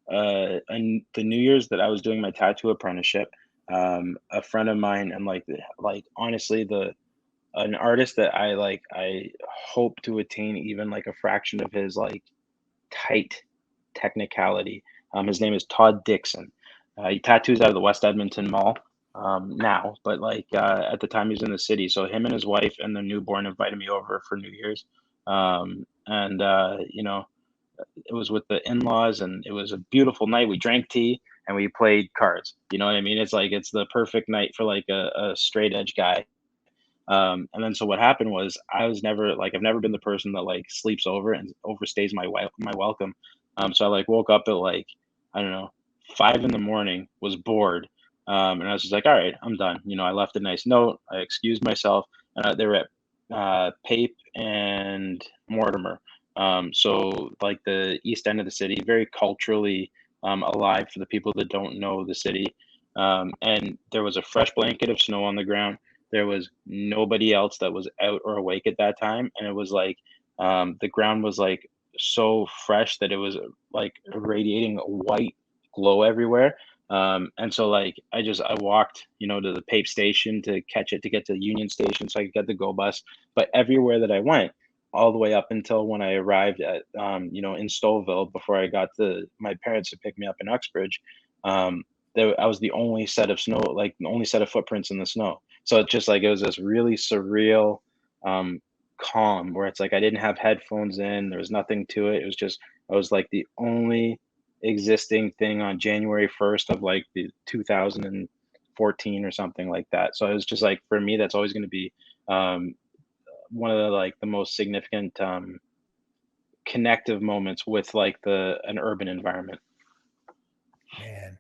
the New Year's that I was doing my tattoo apprenticeship. A friend of mine, and like honestly, the an artist that I hope to attain even like a fraction of his like tight technicality. His name is Todd Dixon. He tattoos out of the West Edmonton Mall now, but like at the time he was in the city. So him and his wife and their newborn invited me over for New Year's, and it was with the in-laws, and it was a beautiful night. We drank tea and we played cards. You know what I mean? It's like it's the perfect night for like a straight edge guy. And then so what happened was I've never been the person that like sleeps over and overstays my welcome. So I like woke up at like, I don't know, 5 in the morning, was bored. And I was just like, all right, I'm done. I left a nice note. I excused myself. They were at Pape and Mortimer. So like the east end of the city, very culturally alive for the people that don't know the city. And there was a fresh blanket of snow on the ground. There was nobody else that was out or awake at that time, and it was like the ground was like so fresh that it was like radiating a white glow everywhere. And so like I walked, to the Pape station to catch it to get to the Union Station so I could get the go bus. But everywhere that I went, all the way up until when I arrived at in Stouffville before I got my parents to pick me up in Uxbridge, I was the only set of snow, like the only set of footprints in the snow. So it's just like it was this really surreal um, calm where it's like I didn't have headphones in. There was nothing to it. It was just I was like the only existing thing on January 1st of like the 2014 or something like that. So it was just like for me, that's always going to be um, one of the most significant connective moments with like the an urban environment. Man,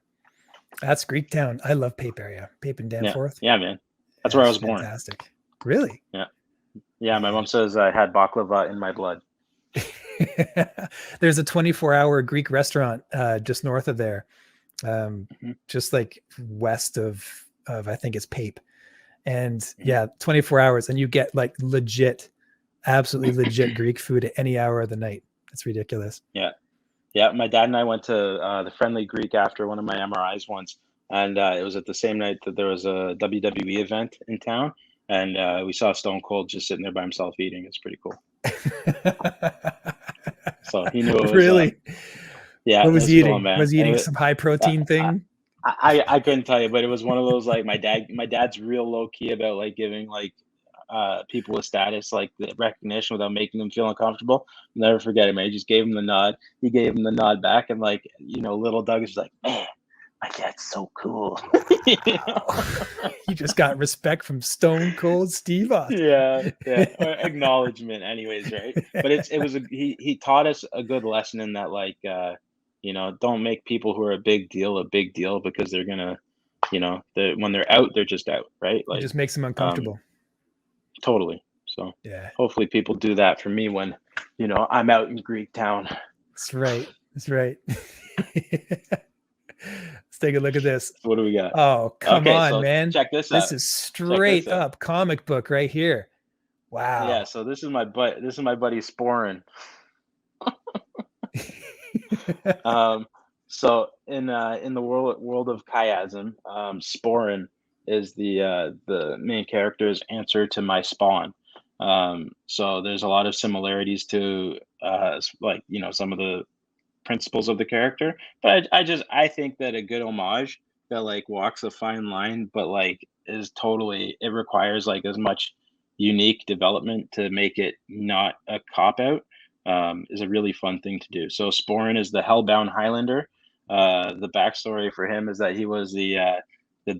that's Greektown. I love Pape area. Pape and Yeah, Danforth. yeah, man. That's where I That's was born. fantastic. Really? Yeah, yeah. My Man. mom says I had baklava in my blood. There's a 24-hour Greek restaurant just north of there, Hmm. just like west of I think it's Pape, and Hmm. yeah, 24 hours, and you get like absolutely legit Greek food at any hour of the night. It's ridiculous. Yeah. Yeah, my dad and I went to the Friendly Greek after one of my MRIs once, and it was at the same night that there was a WWE event in town, and we saw Stone Cold just sitting there by himself eating. It's pretty cool. So he knew it was, Really? yeah, What it was was he feeling, eating? man. Was he eating And some high uh, protein I, thing? I couldn't tell you, but it was one of those like my dad's real low key about like giving like people with status like the recognition without making them feel uncomfortable. I'll never forget it, man. He just gave him the nod. He gave him the nod back, and like, little Doug is like, man, my dad's so cool. Wow. You just got respect from Stone Cold Steve Austin. Yeah, or acknowledgement, anyways, right? But he taught us a good lesson in that, like, don't make people who are a big deal because they're gonna, when they're out, they're just out, right? It Like, just makes them uncomfortable. Totally. So Yeah, hopefully people do that for me when, I'm out in Greek town. that's right. That's right. Let's take a look at this. So what do we got? Oh, come Okay, on, so man. check this out. This is straight up comic book right here. Wow. Yeah, so this is my buddy Sporin. So in the world of chiasm, Sporin is the main character's answer to my spawn. So there's a lot of similarities to some of the principles of the character, but I think that a good homage that like walks a fine line, but like it requires like as much unique development to make it not a cop out, is a really fun thing to do. So Sporin is the Hellbound Highlander. The backstory for him is that he was the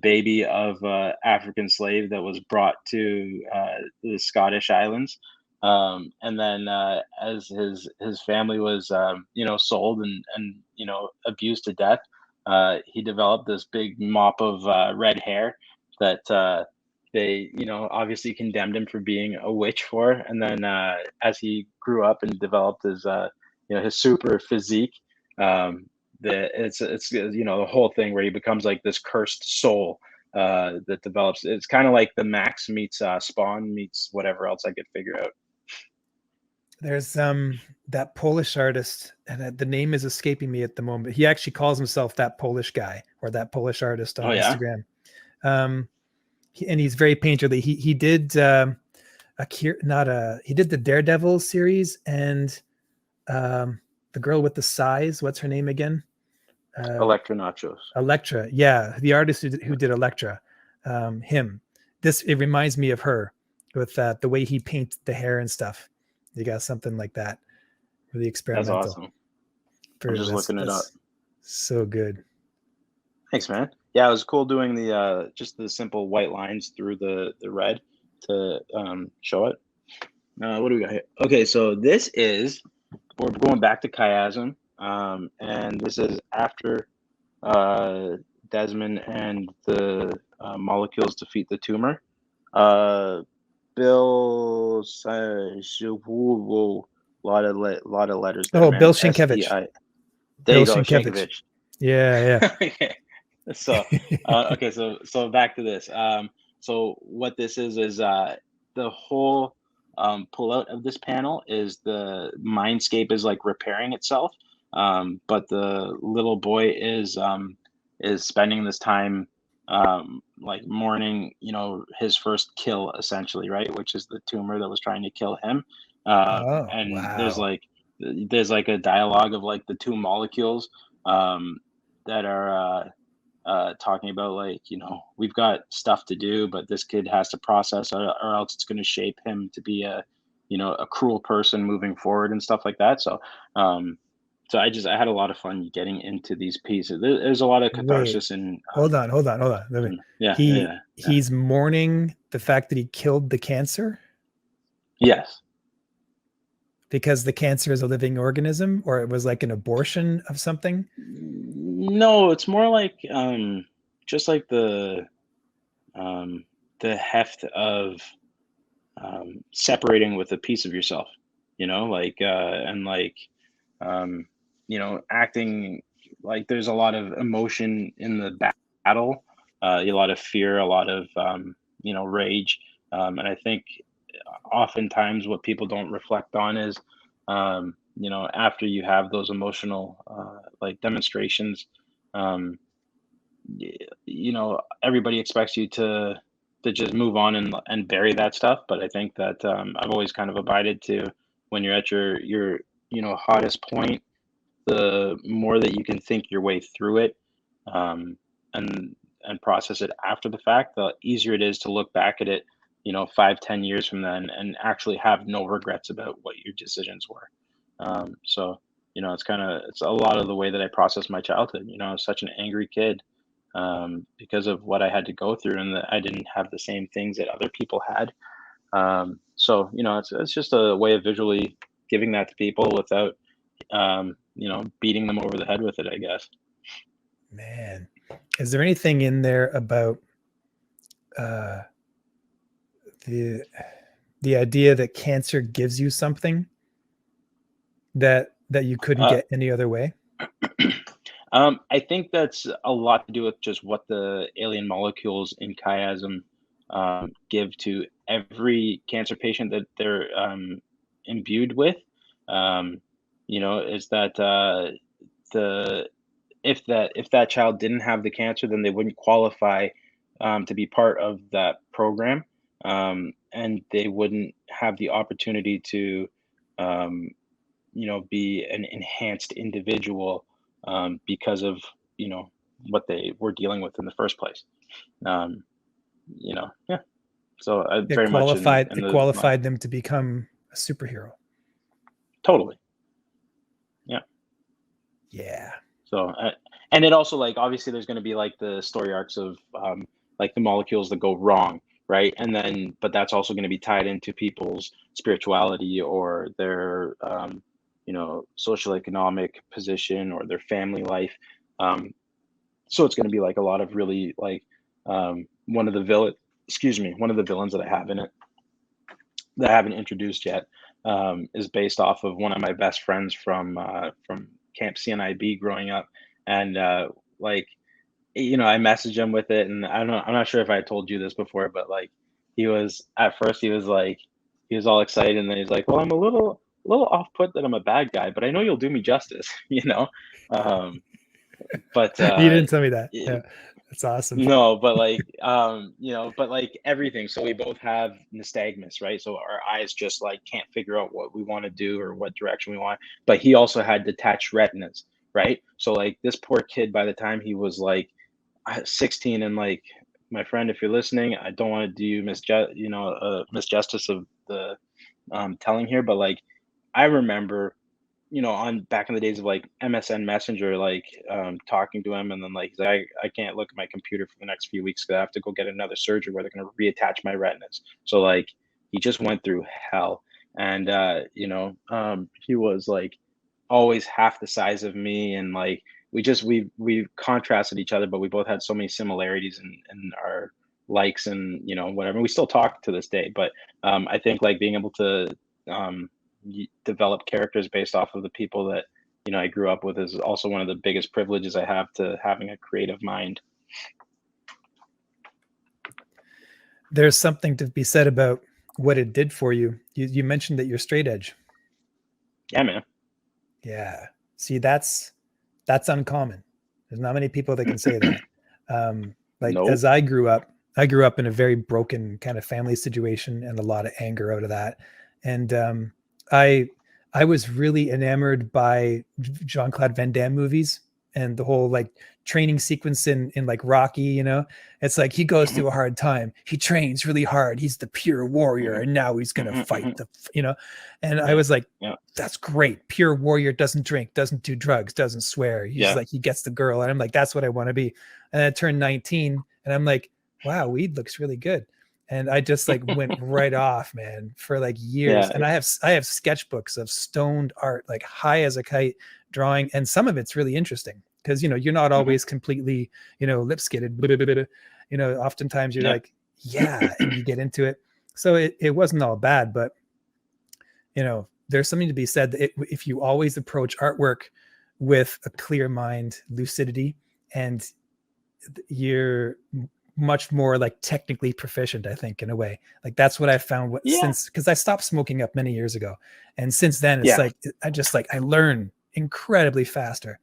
baby of African slave that was brought to the Scottish islands. And then as his family was sold and abused to death, he developed this big mop of red hair that they obviously condemned him for being a witch for. And then as he grew up and developed his super physique, it's the whole thing where he becomes like this cursed soul that develops. It's kind of like the Max meets Spawn meets whatever else I could figure out. There's that Polish artist, and the name is escaping me at the moment. He actually calls himself that Polish guy or that Polish artist on Instagram. And he's very painterly. He did he did the Daredevil series and the girl with the size. What's her name again? Electra Nachos. Electra, yeah, the artist who did Electra. Him. It reminds me of her with the way he paints the hair and stuff. You got something like that. Really experimental. That's awesome. I'm just looking it up. So good. Thanks, man. Yeah, it was cool doing the just the simple white lines through the red to show it. What do we got here? Okay, so we're going back to chiasm, and this is after Desmond and the molecules defeat the tumor. Bill, lot of letters there, man. Man. Bill Sienkiewicz. There you go, Sienkiewicz. Yeah. Okay. So, okay, so back to this. So what this is the whole pullout of this panel is the mindscape is like repairing itself, but the little boy is spending this time like mourning, his first kill essentially, right? Which is the tumor that was trying to kill him. And wow. There's like a dialogue of like the two molecules that are talking about like, we've got stuff to do, but this kid has to process or else it's going to shape him to be a cruel person moving forward and stuff like that. So so I had a lot of fun getting into these pieces. There's a lot of catharsis. And hold on. He's mourning the fact that he killed the cancer. Yes. Because the cancer is a living organism, or it was like an abortion of something? No, it's more like just like the heft of separating with a piece of yourself, acting like there's a lot of emotion in the battle, a lot of fear, a lot of rage, and I think oftentimes what people don't reflect on is after you have those emotional like demonstrations, everybody expects you to just move on and bury that stuff. But I think that I've always kind of abided to, when you're at your hottest point, the more that you can think your way through it and process it after the fact, the easier it is to look back at it 5-10 years from then, and actually have no regrets about what your decisions were. So it's a lot of the way that I process my childhood. I was such an angry kid, because of what I had to go through, and that I didn't have the same things that other people had. So it's just a way of visually giving that to people without beating them over the head with it, I guess. Man, is there anything in there about uh, the the idea that cancer gives you something that you couldn't Uh, get any other way? I think that's a lot to do with just what the alien molecules in chiasm give to every cancer patient that they're imbued with. Um, is that the if that child didn't have the cancer, then they wouldn't qualify to be part of that program, and they wouldn't have the opportunity to um, be an enhanced individual, because of what they were dealing with in the first place. Um, yeah. So I It very much in the line. qualified them to become a superhero. Totally. Yeah. Yeah. So and it also, like, obviously there's going to be like the story arcs of like the molecules that go wrong, right? And then but that's also going to be tied into people's spirituality or their social economic position or their family life. Um, so it's going to be like a lot of really like one of the villains that I have in it that I haven't introduced yet, is based off of one of my best friends from Camp CNIB growing up, and like I messaged him with it, and I don't know, I'm not sure if I told you this before, but like he was at first he was all excited, and then he's like, "Well, I'm a little off put that I'm a bad guy, but I know you'll do me justice," Um, but You didn't tell me that. Yeah. That's awesome. no, but like, but like everything. So we both have nystagmus, right? So our eyes just like can't figure out what we want to do or what direction we want. But he also had detached retinas, right? So like this poor kid, by the time he was like 16, and like my friend, if you're listening, I don't want to do you misjustice of the telling here, but like I remember on back in the days of like MSN Messenger, like talking to him, and then like he's like, I can't look at my computer for the next few weeks because I have to go get another surgery where they're going to reattach my retinas. So like he just went through hell, and he was like always half the size of me, and like we contrasted each other, but we both had so many similarities in our likes and whatever. We still talk to this day, but I think like being able to um, develop characters based off of the people that I grew up with is also one of the biggest privileges I have to having a creative mind. There's something to be said about what it did for you. You mentioned that you're straight edge. Yeah, man. Yeah. See, that's uncommon. There's not many people that can say that. Like Nope. as I grew up in a very broken kind of family situation and a lot of anger out of that. And I I was really enamored by Jean-Claude Van Damme movies and the whole like training sequence in like Rocky, it's like he goes through a hard time. He trains really hard. He's the pure warrior, and now he's gonna fight and I Yeah. was like, Yeah. that's great. Pure warrior, doesn't drink, doesn't do drugs, doesn't swear. He's Yeah. like, he gets the girl. And I'm like, that's what I want to be. And I turned 19 and I'm like, wow, weed looks really good. And I just like went right off, man, for like years. Yeah. And I have sketchbooks of stoned art, like high as a kite drawing. And some of it's really interesting because, you're not Mhm. always completely, lip skidded, oftentimes you're Yeah. like, yeah, and you get into it. So it wasn't all bad, but there's something to be said that if you always approach artwork with a clear mind, lucidity, and you're much more like technically proficient, I think, in a way. Like that's what I found Yeah. since, because I stopped smoking up many years ago. And since then it's Yeah. like I learn incredibly faster,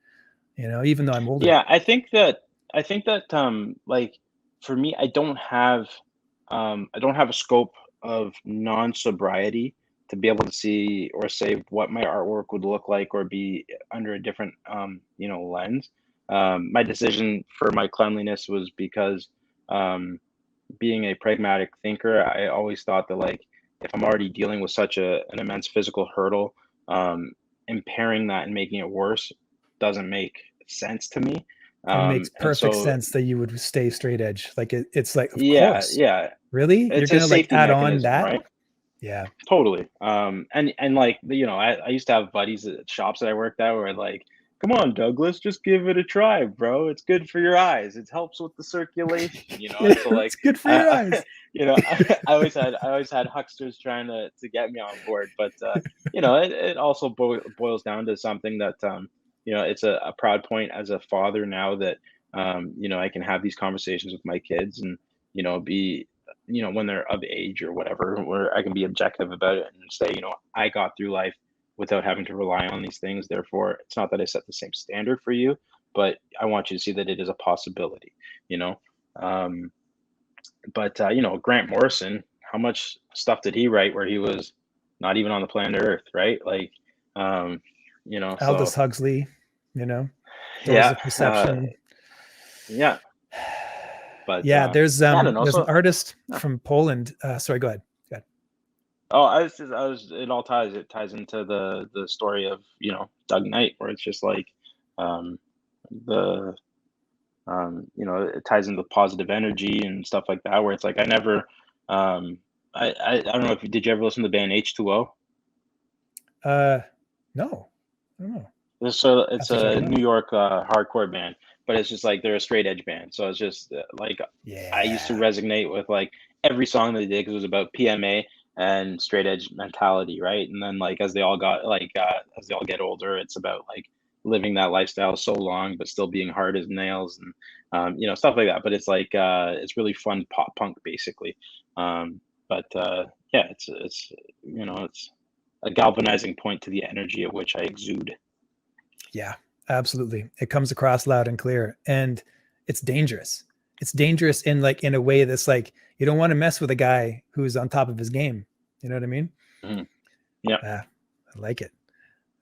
even though I'm older. Yeah. I think that like for me, I don't have a scope of non-sobriety to be able to see or say what my artwork would look like or be under a different lens. My decision for my cleanliness was because um being a pragmatic thinker, I always thought that like if I'm already dealing with such an immense physical hurdle, um, impairing that and making it worse doesn't make sense to me. It makes And perfect so sense that you would stay straight edge. Like it's like, of yeah, course, yeah, really? You're it's a gonna like safety add on mechanism, that? right? Yeah. Totally. And like, I used to have buddies at shops that I worked at where like, come on, Douglas, just give it a try, bro. It's good for your eyes. It helps with the circulation, Yeah, And so like, it's good for your I, eyes. I always had hucksters trying to get me on board, but it also boils down to something that it's a proud point as a father now that I can have these conversations with my kids and be when they're of age or whatever, where I can be objective about it and say, I got through life without having to rely on these things. Therefore, it's not that I set the same standard for you, but I want you to see that it is a possibility, you know? Um, but Grant Morrison, how much stuff did he write where he was not even on the planet Earth, right? Like, um, Aldous so Huxley, you know, Laws yeah, of Perception. yeah, but Yeah, yeah, I don't know. there's an So, artist yeah. from Poland. Sorry, go ahead. Go ahead. Oh, it all ties into the story of, Doug Knight, where it's just like, um, the, it ties into positive energy and stuff like that, where it's like, I never, I don't know if did you ever listen to the band H2O? Uh, no, I don't know. So I have it's to check a them out. New York hardcore band, but it's just like they're a straight edge band. So it's just like I used to Yeah, resonate with like every song that they did because it was about PMA and straight edge mentality, right? And then like as they all get older, it's about like living that lifestyle so long but still being hard as nails and stuff like that. But it's like it's really fun pop punk basically. But yeah, it's a galvanizing point to the energy at which I exude. yeah, absolutely. It comes across loud and clear, and it's dangerous. It's dangerous in like in a way that's like you don't want to mess with a guy who's on top of his game. You know what I mean? Mhm. Yeah. Ah, I like it.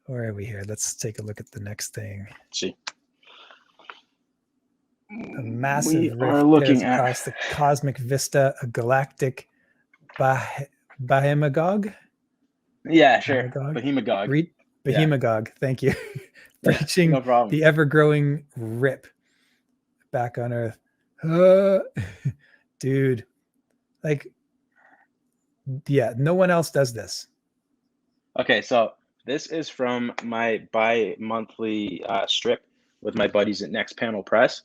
Where are we here? Let's take a look at the next thing. See, A massive we are rift tears looking at. across the cosmic vista, a galactic bah- Bahemagog? Yeah, sure. Bahemagog? Bahemagog. Bre- Yeah, Bahemagog, thank you. yeah, Breaching no problem. the ever growing rip back on Earth. Uh, dude, like, yeah, no one else does this. Okay, so this is from my bi-monthly strip with my buddies at Next Panel Press.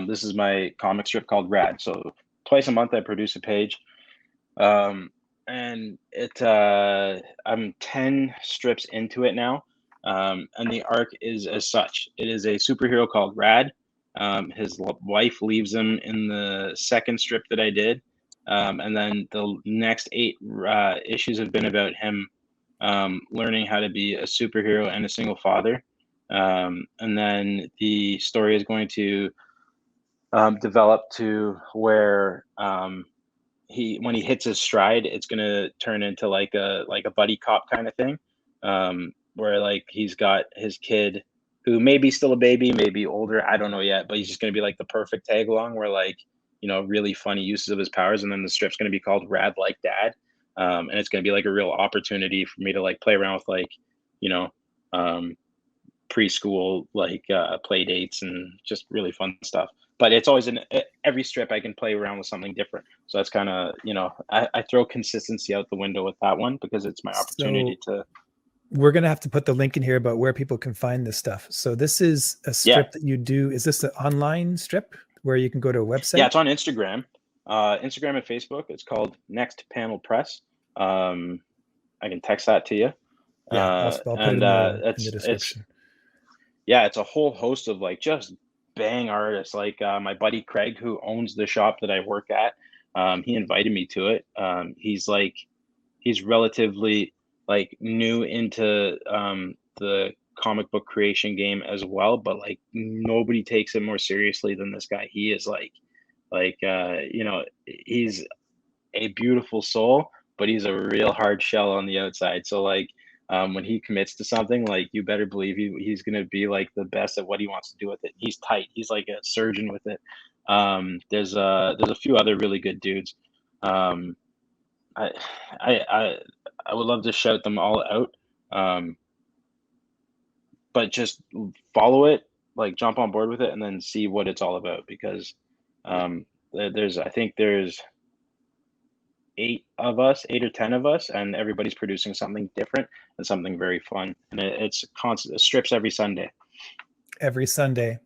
This is my comic strip called Rad. So twice a month I produce a page. Um, and I'm 10 strips into it now. And the arc is as such. It is a superhero called Rad. His wife leaves him in the second strip that I did. And then the next 8 issues have been about him learning how to be a superhero and a single father. And then the story is going to develop to where he when he hits his stride, it's gonna turn into like a buddy cop kind of thing, where like he's got his kid who may be still a baby, maybe older, I don't know yet, but he's just gonna be like the perfect tag along where like really funny uses of his powers, and then the strip's gonna be called Rad Like Dad, and it's gonna be like a real opportunity for me to like play around with like you know um, preschool like play dates and just really fun stuff. But it's always in every strip I can play around with something different. So that's kind of I throw consistency out the window with that one because it's my opportunity So to. we're gonna have to put the link in here about where people can find this stuff. So this is a Yeah, strip that you do. Is this an online strip where you can go to a yeah, website? it's on Instagram, Instagram and Facebook. It's called Next Panel Press. um I can text that to you. Yeah, I'll put it And in the it's description. yeah, it's a whole host of like just bang artists. Like my buddy Craig, who owns the shop that I work at, he invited me to it. He's relatively like new into the comic book creation game as well, but like nobody takes it more seriously than this guy. He is he's a beautiful soul, but he's a real hard shell on the outside. So like when he commits to something, like you better believe he's gonna be like the best at what he wants to do with it. He's tight. He's like a surgeon with it. There's a few other really good dudes. Um, I, I would love to shout them all out. Um, but just follow it, like jump on board with it, and then see what it's all about. Because I think there's 8 or 10 of us, and everybody's producing something different and something very fun. And it's constant. It strips every Sunday. Every Sunday,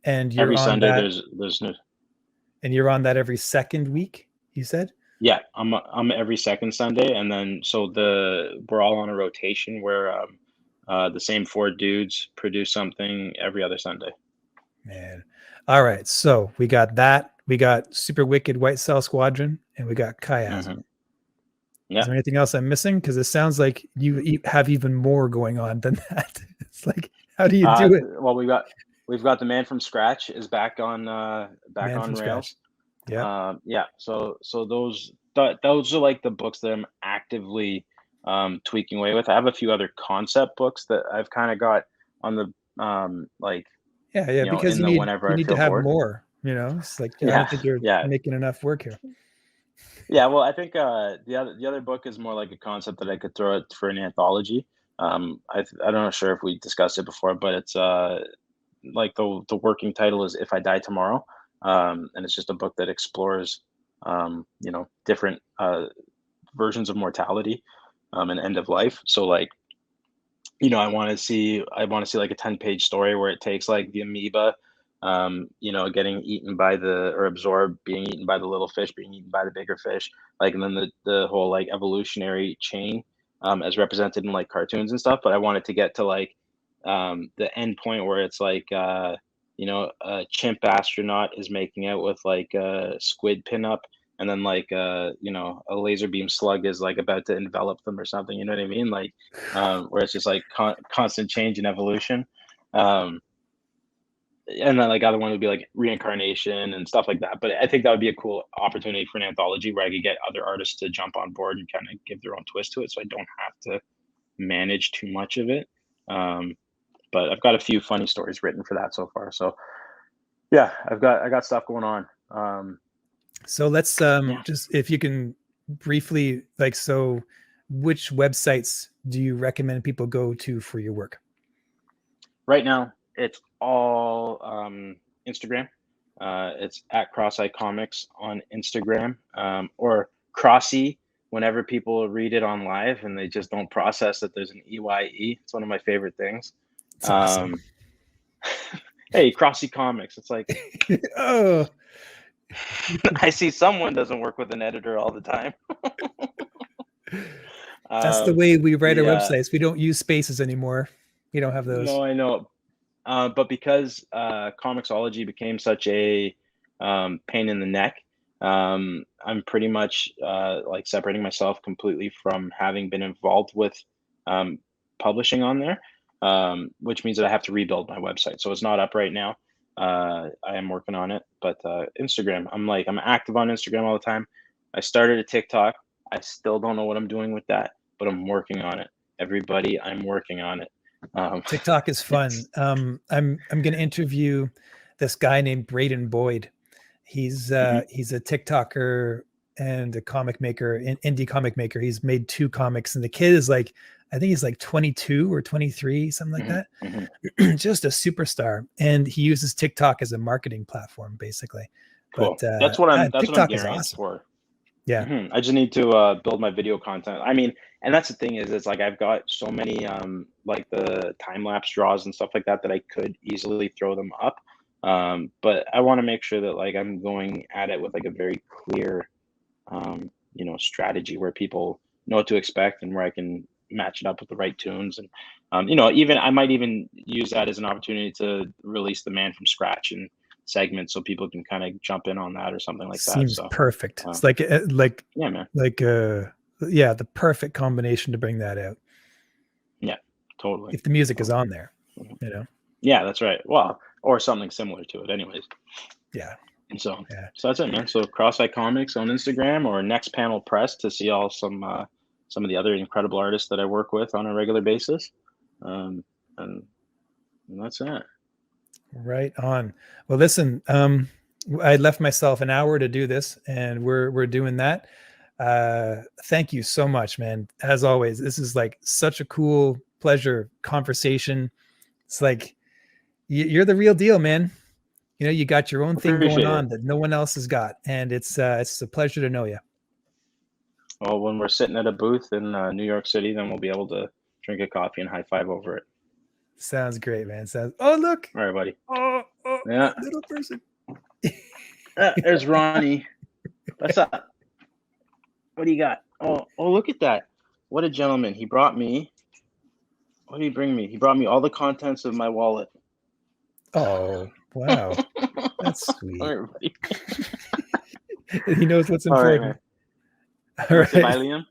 and you're Every on Sunday, that, there's no. and you're on that every second week, you said? Yeah, I'm every second Sunday, and then so we're all on a rotation where the same 4 dudes produce something every other Sunday. Man. All right. So we got that. We got Super Wicked White Cell Squadron, and we got Chiasm. Yeah. Is there anything else I'm missing? Because it sounds like you have even more going on than that. It's like, how do you do it? Well, we've got the Man from Scratch is back on Man from rails. Yeah. Yeah. So those are like the books that I'm actively tweaking away with. I have a few other concept books that I've kind of got on the like Yeah, because in the whenever you I need to feel have bored. more, it's like I don't think you're making enough work here. Yeah, well, I think the other book is more like a concept that I could throw it for an anthology. I don't know sure if we discussed it before, but it's like the working title is If I Die Tomorrow, and it's just a book that explores different versions of mortality and end of life. So like I want to see like a 10-page story where it takes like the amoeba getting eaten by or absorbed, being eaten by the little fish, being eaten by the bigger fish, like, and then the whole like evolutionary chain as represented in like cartoons and stuff. But I wanted to get to like the end point where it's like a chimp astronaut is making out with like a squid pinup, and then like a laser beam slug is like about to envelop them or something. You know what I mean? Like where it's just like constant change and evolution. And then like other one would be like reincarnation and stuff like that. But I think that would be a cool opportunity for an anthology where I could get other artists to jump on board and kind of give their own twist to it, so I don't have to manage too much of it. But I've got a few funny stories written for that so far. So yeah, I got stuff going on. So let's just, if you can briefly, like, so which websites do you recommend people go to for your work? Right now, it's all Instagram. It's at Cross-Eye Comics on Instagram, or Crossy whenever people read it on live and they just don't process that there's an EYE. It's one of my favorite things. It's awesome. Hey, Crossy Comics. It's like, oh, I see someone doesn't work with an editor all the time. That's the way we write our websites. We don't use spaces anymore. We don't have those. No, I know. But because Comixology became such a pain in the neck, I'm pretty much like separating myself completely from having been involved with publishing on there, which means that I have to rebuild my website. So it's not up right now. I am working on it, but Instagram, I'm active on Instagram all the time. I started a TikTok. I still don't know what I'm doing with that, but I'm working on it. Everybody, I'm working on it. TikTok is fun. I'm going to interview this guy named Braden Boyd. He's a TikToker and a comic maker, an indie comic maker. He's made 2 comics, and the kid is like, I think he's like 22 or 23, something like that. Just a superstar. And he uses TikTok as a marketing platform, basically. Cool. But that's what I'm TikTok is awesome. for. Yeah. I just need to build my video content. I mean, and that's the thing is, it's like I've got so many like the time lapse draws and stuff like that I could easily throw them up. But I want to make sure that like I'm going at it with like a very clear strategy where people know what to expect and where I can match it up with the right tunes. And even I might even use that as an opportunity to release the Man from Scratch and segment so people can kind of jump in on that or something like that. Seems perfect. It's like yeah, man. The perfect combination to bring that out. Yeah, totally. If the music is on there, Yeah, that's right. Well, or something similar to it anyways. Yeah. And so that's it, man. So Cross-Eye Comics on Instagram, or Next Panel Press to see all some of the other incredible artists that I work with on a regular basis. And that's it. Right on. Well, listen, I left myself an hour to do this, and we're doing that. Thank you so much, man. As always, this is like such a cool pleasure conversation. It's like you're the real deal, man. You know, you got your own thing going Appreciate on it. that no one else has got, and it's a pleasure to know you. Well, when we're sitting at a booth in New York City, then we'll be able to drink a coffee and high five over it. Sounds great, man. Sounds. Oh, look. All right, buddy. Oh, Yeah. little person. There's Ronnie. What's up? What do you got? Oh, look at that. What a gentleman. He brought me. What did he bring me? He brought me all the contents of my wallet. Oh, wow. That's sweet. All right, buddy. He knows what's All right, important. man. All Wanna say bye, right. Liam?